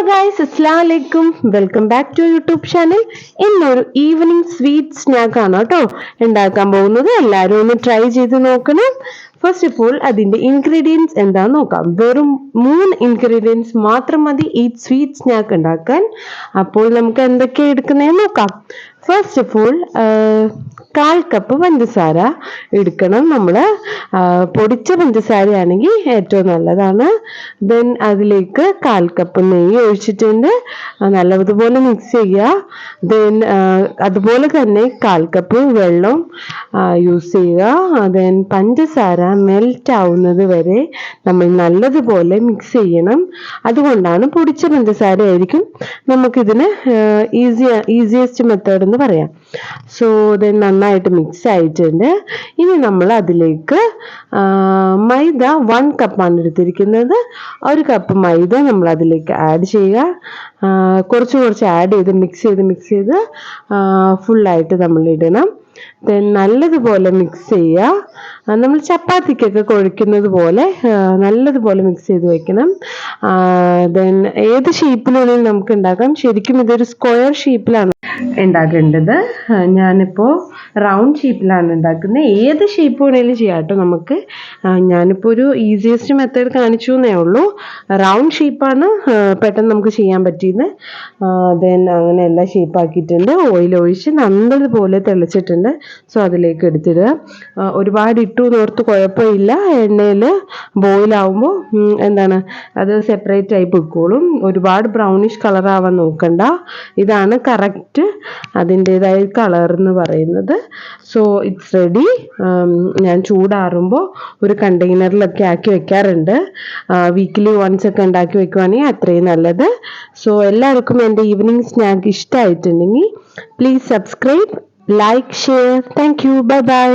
Guys, അസ്സലാമു അലൈക്കും. Welcome back to YouTube channel. ഇന്നൊരു ഈവനിങ് സ്വീറ്റ് സ്നാക്ക് ആണ് കേട്ടോ ഉണ്ടാക്കാൻ പോകുന്നത്. എല്ലാവരും ഒന്ന് ട്രൈ ചെയ്ത് നോക്കണം. ഫസ്റ്റ് ഓഫ് ഓൾ അതിന്റെ ഇൻഗ്രീഡിയൻസ് എന്താന്ന് നോക്കാം. വെറും 3 ഇൻഗ്രീഡിയൻസ് മാത്രം മതി ഈ സ്വീറ്റ് സ്നാക്ക് ഉണ്ടാക്കാൻ. അപ്പോൾ നമുക്ക് എന്തൊക്കെ എടുക്കുന്നതെന്ന് നോക്കാം. ഫസ്റ്റ് ഓഫ് ഓൾ 1/4 കപ്പ് പഞ്ചസാര എടുക്കണം നമ്മൾ. പൊടിച്ച പഞ്ചസാരയാണെങ്കിൽ ഏറ്റവും നല്ലതാണ്. ദെൻ അതിലേക്ക് 1/4 കപ്പ് നെയ്യ് ഒഴിച്ചിട്ടുണ്ട്. നല്ലതുപോലെ മിക്സ് ചെയ്യുക. ദെൻ അതുപോലെ തന്നെ 1/4 കപ്പ് വെള്ളം യൂസ് ചെയ്യുക. ദെൻ പഞ്ചസാര മെൽറ്റ് ആവുന്നത് വരെ നമ്മൾ നല്ലതുപോലെ മിക്സ് ചെയ്യണം. അതുകൊണ്ടാണ് പൊടിച്ച പഞ്ചസാര ആയിരിക്കും നമുക്കിതിന് ഈസിയസ്റ്റ് മെത്തേഡ് എന്ന് പറയാം. സോ ദെൻ നന്നായിട്ട് മിക്സ് ആയിട്ടുണ്ട്. ഇനി നമ്മൾ അതിലേക്ക് മൈദ 1 കപ്പാണ് എടുത്തിരിക്കുന്നത്. 1 കപ്പ് മൈദ നമ്മൾ അതിലേക്ക് ആഡ് ചെയ്യുക. കുറച്ച് ആഡ് ചെയ്ത് മിക്സ് ചെയ്ത് ഫുള്ളായിട്ട് നമ്മൾ ഇടണം. ദെൻ നല്ലതുപോലെ മിക്സ് ചെയ്യുക. നമ്മൾ ചപ്പാത്തിക്കൊക്കെ കുഴയ്ക്കുന്നത് പോലെ നല്ലതുപോലെ മിക്സ് ചെയ്ത് വെക്കണം. ദെൻ ഏത് ഷേപ്പിലാണെങ്കിലും നമുക്ക് ഉണ്ടാക്കാം. ശരിക്കും ഇതൊരു സ്ക്വയർ ഷേപ്പിലാണ് ഉണ്ടാക്കേണ്ടത്. ഞാനിപ്പോൾ റൗണ്ട് ഷേപ്പിലാണ് ഉണ്ടാക്കുന്നത്. ഏത് ഷേപ്പ് വേണേലും ചെയ്യാം കേട്ടോ നമുക്ക്. ഞാനിപ്പോൾ ഒരു ഈസിയസ്റ്റ് മെത്തേഡ് കാണിച്ചു എന്നേ ഉള്ളൂ. റൗണ്ട് ഷേപ്പാണ് പെട്ടെന്ന് നമുക്ക് ചെയ്യാൻ പറ്റിയത്. ദെൻ അങ്ങനെ എല്ലാം ഷേപ്പ് ആക്കിയിട്ടുണ്ട്. ഓയിൽ ഒഴിച്ച് നല്ലതുപോലെ തിളച്ചിട്ടുണ്ട്. സോ അതിലേക്ക് എടുത്തിടുക. ഒരുപാട് ഇട്ടു എന്നോർത്ത് കുഴപ്പമില്ല. എണ്ണയിൽ ബോയിലാവുമ്പോൾ അത് സെപ്പറേറ്റ് ആയി പൊയ്ക്കോളും. ഒരുപാട് ബ്രൗണിഷ് കളർ ആവാൻ നോക്കണ്ട. ഇതാണ് കറക്റ്റ് അതിൻ്റെതായ കളർ എന്ന് പറയുന്നത്. So it's ready. ഞാൻ ചൂടാറുമ്പോൾ ഒരു കണ്ടെയ്നറിലൊക്കെ ആക്കി വെക്കാറുണ്ട്. വീക്കിലി വൺസ് ഒക്കെ ഉണ്ടാക്കി വെക്കുവാണെങ്കിൽ അത്രയും നല്ലത്. സോ എല്ലാവർക്കും എൻ്റെ ഈവനിങ് സ്നാക്ക് ഇഷ്ടമായിട്ടുണ്ടെങ്കിൽ please subscribe, like, share. Thank you. Bye bye.